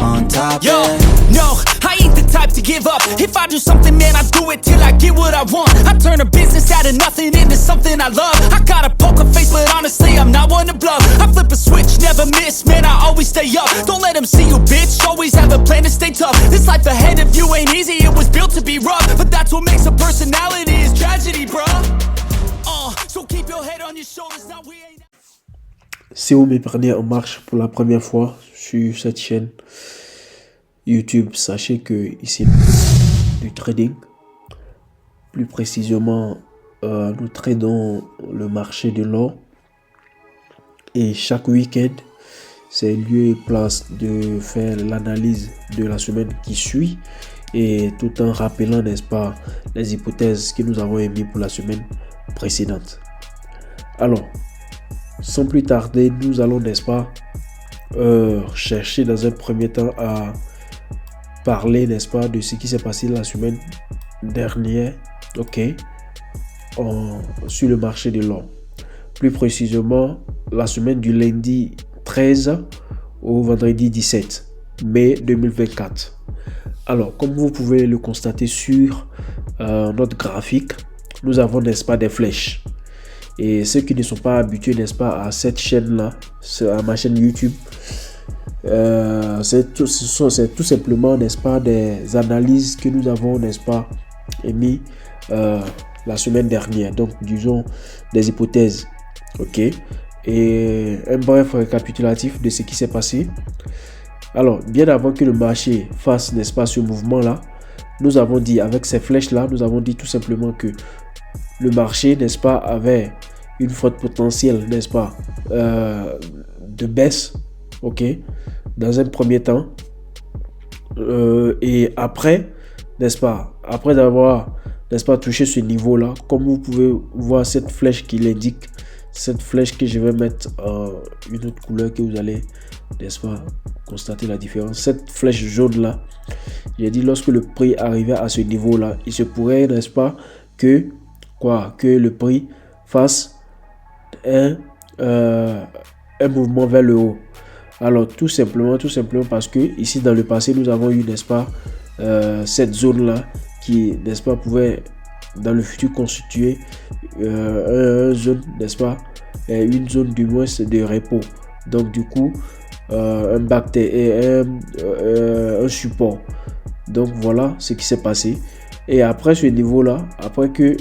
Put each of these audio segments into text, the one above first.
on top. Yo, no, I ain't the type to give up. If I do something, man, I do it till I get what I want. I turn a business out of nothing into something I love. I got a poker face, but honestly, I'm not one to bluff. I flip a switch, never miss, man, I always stay up. Don't let them see you, bitch, always have a plan to stay tough. This life ahead of you ain't easy, it was built to be rough. But that's what makes a personality, is tragedy, bruh. So keep your head on your shoulders, now we ain't... Si vous me prenez en marche pour la première fois sur cette chaîne YouTube, sachez que ici du trading, plus précisément nous tradons le marché de l'or, et chaque week-end c'est lieu et place de faire l'analyse de la semaine qui suit, et tout en rappelant, n'est-ce pas, les hypothèses que nous avons émises pour la semaine précédente. Alors, sans plus tarder, nous allons, n'est-ce pas, chercher dans un premier temps à parler, n'est-ce pas, de ce qui s'est passé la semaine dernière, ok, sur le marché de l'or. Plus précisément, la semaine du lundi 13 au vendredi 17 mai 2024. Alors, comme vous pouvez le constater sur notre graphique, nous avons, n'est-ce pas, des flèches. Et ceux qui ne sont pas habitués, n'est-ce pas, à cette chaîne-là, à ma chaîne YouTube, c'est tout simplement, n'est-ce pas, des analyses que nous avons, n'est-ce pas, émis la semaine dernière. Donc, disons, des hypothèses, ok. Et un bref récapitulatif de ce qui s'est passé. Alors, bien avant que le marché fasse, n'est-ce pas, ce mouvement-là, nous avons dit, avec ces flèches-là, nous avons dit tout simplement que le marché, n'est-ce pas, avait une forte potentiel, n'est-ce pas, de baisse, ok, dans un premier temps. Et après, n'est-ce pas, après avoir, n'est-ce pas, touché ce niveau-là, comme vous pouvez voir cette flèche qui l'indique, cette flèche que je vais mettre une autre couleur que vous allez, n'est-ce pas, constater la différence. Cette flèche jaune là, j'ai dit lorsque le prix arrivait à ce niveau là, il se pourrait, n'est-ce pas, que le prix fasse un mouvement vers le haut. Alors tout simplement parce que ici dans le passé nous avons eu, n'est-ce pas, cette zone là qui, n'est-ce pas, pouvait dans le futur constituer une zone, n'est-ce pas, une zone du moins de repos. Donc du coup un backtest et un support. Donc voilà ce qui s'est passé. Et après ce niveau là, après que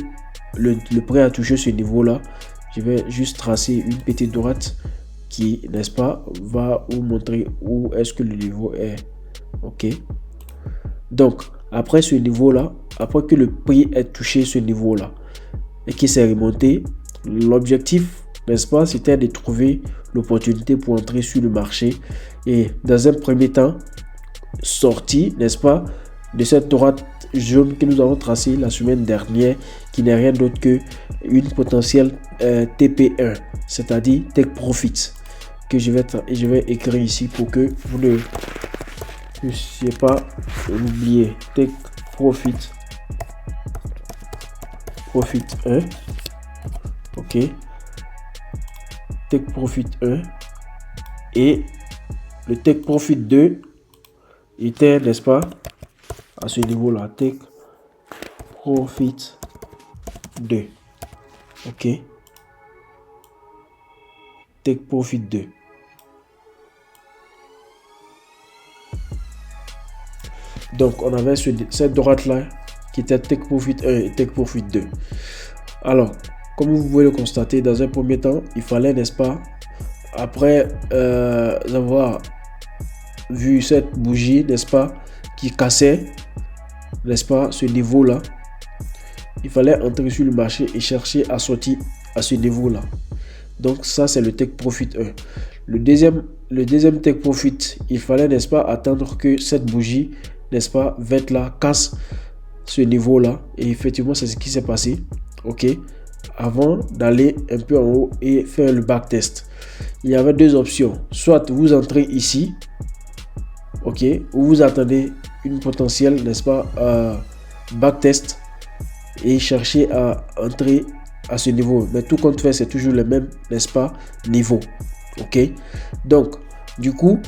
le prix a touché ce niveau là, je vais juste tracer une petite droite qui, n'est-ce pas, va vous montrer où est-ce que le niveau est, ok. Donc après ce niveau là, après que le prix ait touché ce niveau là et qu'il s'est remonté, l'objectif, n'est-ce pas, c'était de trouver l'opportunité pour entrer sur le marché et dans un premier temps sortir, n'est-ce pas, de cette droite jaune que nous avons tracée la semaine dernière, qui n'est rien d'autre que une potentielle TP1, c'est-à-dire Take Profit, que je vais écrire ici pour que vous ne puissiez pas l'oublier. Take Profit 1, ok, Take Profit 1, et le Take Profit 2 était, n'est-ce pas, à ce niveau là, Take Profit 2, ok, Take Profit 2. Donc on avait cette droite là qui était Take Profit 1 et Take Profit 2. Alors comme vous pouvez le constater, dans un premier temps il fallait, n'est-ce pas, après avoir vu cette bougie, n'est-ce pas, qui cassait, n'est-ce pas, ce niveau là, il fallait entrer sur le marché et chercher à sortir à ce niveau là. Donc ça c'est le Take Profit 1. Le deuxième Take Profit, il fallait, n'est-ce pas, attendre que cette bougie, n'est-ce pas, verte là, casse ce niveau là, et effectivement c'est ce qui s'est passé, ok, avant d'aller un peu en haut et faire le backtest. Il y avait deux options, soit vous entrez ici, ok, ou vous attendez une potentielle, n'est-ce pas, backtest et cherchez à entrer à ce niveau. Mais tout compte fait, c'est toujours le même, n'est-ce pas, niveau, ok. Donc du coup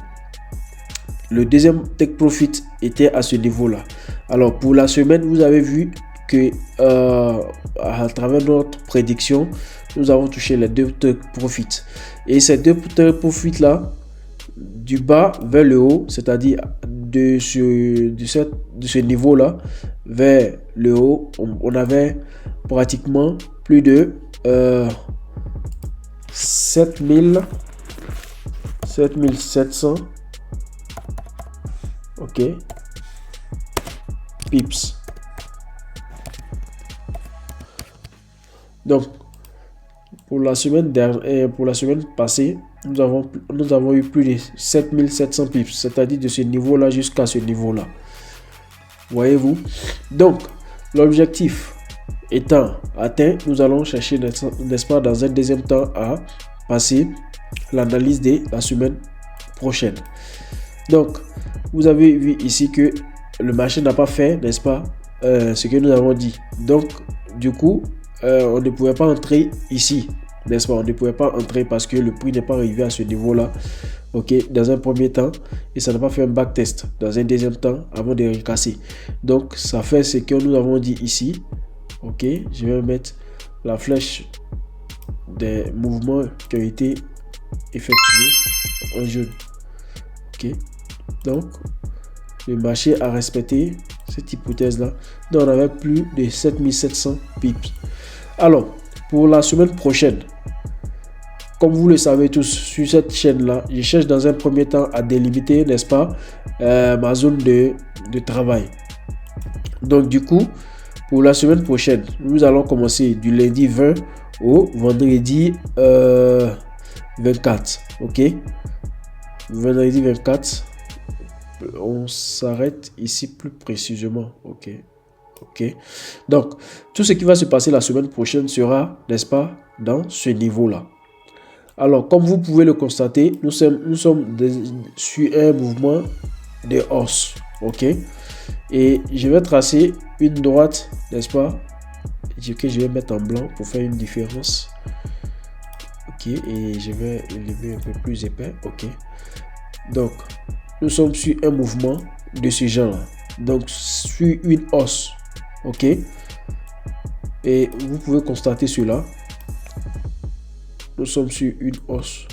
le deuxième take profit était à ce niveau-là. Alors pour la semaine, vous avez vu que à travers notre prédiction, nous avons touché les deux take profits. Et ces deux take profits là, du bas vers le haut, c'est-à-dire de ce niveau-là vers le haut, on avait pratiquement plus de 7700 ok pips. Donc pour la semaine passée, nous avons eu plus de 7700 pips, c'est-à-dire de ce niveau-là jusqu'à ce niveau-là. Voyez-vous? Donc l'objectif étant atteint, nous allons chercher, n'est-ce pas, dans un deuxième temps à passer l'analyse de la semaine prochaine. Donc vous avez vu ici que le marché n'a pas fait, n'est-ce pas, ce que nous avons dit. Donc du coup on ne pouvait pas entrer ici, n'est-ce pas, on ne pouvait pas entrer parce que le prix n'est pas arrivé à ce niveau là, ok, dans un premier temps, et ça n'a pas fait un backtest dans un deuxième temps avant de recasser. Donc ça fait ce que nous avons dit ici. Ok, je vais mettre la flèche des mouvements qui ont été effectués en jaune. Ok, donc le marché a respecté cette hypothèse là. Donc on avait plus de 7700 pips. Alors pour la semaine prochaine, comme vous le savez tous, sur cette chaîne là, je cherche dans un premier temps à délimiter, n'est-ce pas, ma zone de travail. Donc du coup, pour la semaine prochaine, nous allons commencer du lundi 20 au vendredi 24. Ok, vendredi 24, on s'arrête ici plus précisément. Ok, donc tout ce qui va se passer la semaine prochaine sera, n'est-ce pas, dans ce niveau là. Alors comme vous pouvez le constater, nous sommes sur un mouvement de hausse. Ok, et je vais tracer une droite, n'est-ce pas, que je vais mettre en blanc pour faire une différence. Ok, et je vais élever un peu plus épais. Ok, donc nous sommes sur un mouvement de ce genre, donc sur une hausse. Ok, et vous pouvez constater cela, nous sommes sur une hausse.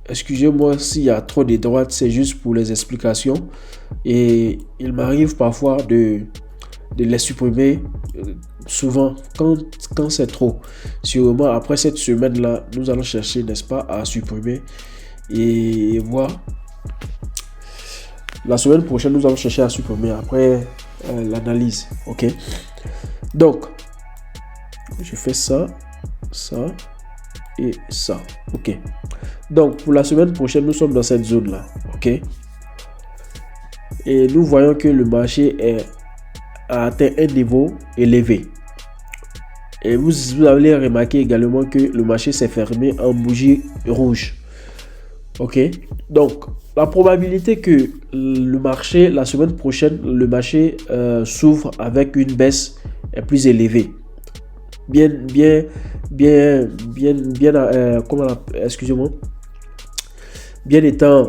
Excusez-moi s'il y a trop de droites, c'est juste pour les explications, et il m'arrive parfois de les supprimer souvent quand c'est trop. Sûrement après cette semaine là, nous allons chercher, n'est-ce pas, à supprimer et voir. La semaine prochaine, nous allons chercher à supprimer après l'analyse. Ok, donc je fais ça et ça. Ok, donc pour la semaine prochaine, nous sommes dans cette zone là. Ok, et nous voyons que le marché a atteint un niveau élevé, et vous allez remarquer également que le marché s'est fermé en bougie rouge. Ok, donc la probabilité que le marché, la semaine prochaine, le marché s'ouvre avec une baisse est plus élevée. Bien étant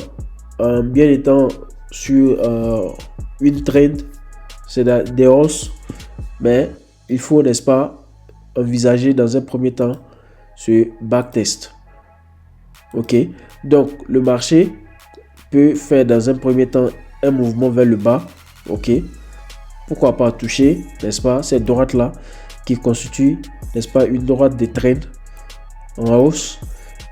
sur une trend, c'est des hausses, mais il faut, n'est-ce pas, envisager dans un premier temps ce backtest. Ok, donc le marché peut faire dans un premier temps un mouvement vers le bas. Ok, pourquoi pas toucher, n'est-ce pas, cette droite là qui constitue, n'est-ce pas, une droite de trend en hausse,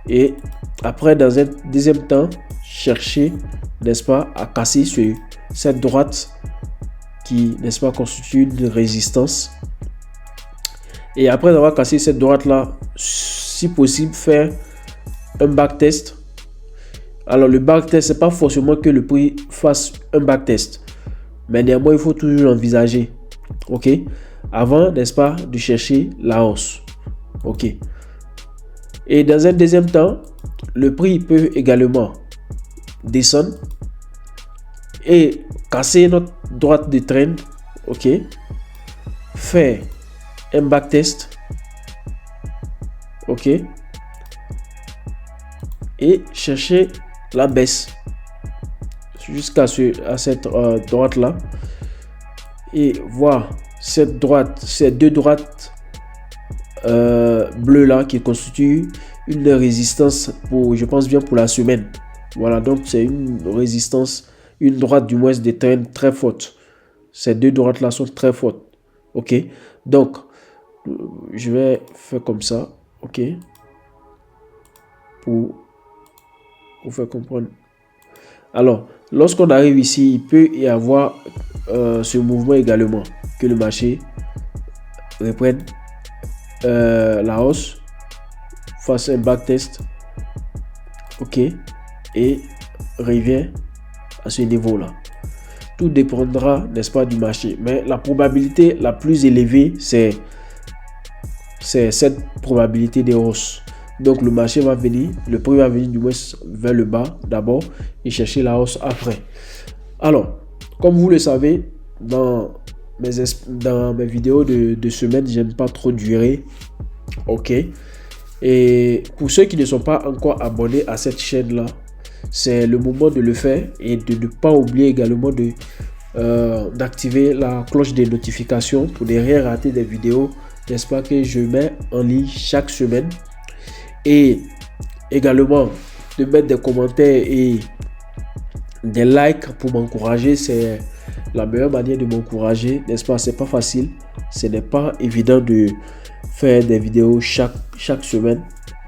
et après dans un deuxième temps chercher, n'est-ce pas, à casser sur cette droite qui, n'est-ce pas, constitue une résistance, et après avoir cassé cette droite là, si possible faire un backtest. Alors le backtest, c'est pas forcément que le prix fasse un backtest, mais néanmoins il faut toujours envisager, ok, avant, n'est-ce pas, de chercher la hausse. Ok, et dans un deuxième temps, le prix peut également descendre et casser notre droite de trend. Ok, faire un backtest. Ok, et chercher la baisse. jusqu'à cette droite là et voir cette droite, ces deux droites bleues là qui constituent une résistance pour, je pense bien, pour la semaine. Voilà, donc c'est une résistance, une droite du moins des trains très forte. Ces deux droites là sont très fortes. Ok, donc je vais faire comme ça. Ok, pour faire comprendre. Alors, lorsqu'on arrive ici, il peut y avoir ce mouvement également, que le marché reprenne la hausse, fasse un backtest, ok, et revient à ce niveau là. Tout dépendra, n'est-ce pas, du marché, mais la probabilité la plus élevée, c'est cette probabilité de hausse. Donc le marché va venir, le prix va venir du moins vers le bas d'abord et chercher la hausse après. Alors, comme vous le savez, dans mes vidéos de semaine, j'aime pas trop durer. Ok. Et pour ceux qui ne sont pas encore abonnés à cette chaîne là, c'est le moment de le faire et de ne pas oublier également d'activer la cloche des notifications pour ne rien rater des vidéos, n'est-ce pas, que je mets en ligne chaque semaine. Et également de mettre des commentaires et des likes pour m'encourager. C'est la meilleure manière de m'encourager, n'est-ce pas? C'est pas facile, ce n'est pas évident de faire des vidéos chaque semaine.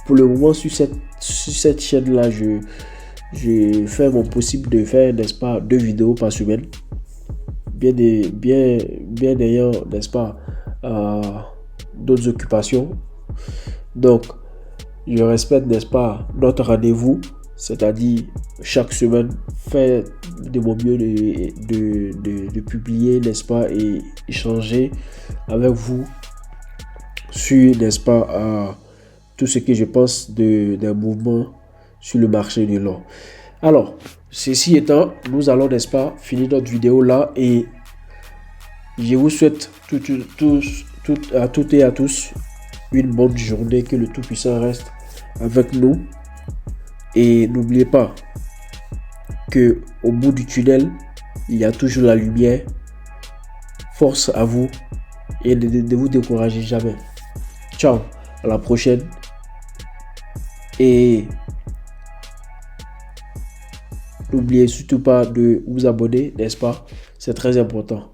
Pour le moment, sur cette chaîne là, je fais mon possible de faire, n'est-ce pas, 2 vidéos par semaine, bien ayant, n'est-ce pas, d'autres occupations. Donc je respecte, n'est-ce pas, notre rendez-vous, c'est-à-dire chaque semaine, faire de mon mieux de publier, n'est-ce pas, et échanger avec vous sur, n'est-ce pas, tout ce que je pense d'un mouvement sur le marché de l'or. Alors, ceci étant, nous allons, n'est-ce pas, finir notre vidéo là et je vous souhaite à toutes et à tous une bonne journée, que le Tout-Puissant reste avec nous et n'oubliez pas que au bout du tunnel il y a toujours la lumière. Force à vous et ne vous découragez jamais. Ciao, à la prochaine et n'oubliez surtout pas de vous abonner, n'est-ce pas, c'est très important.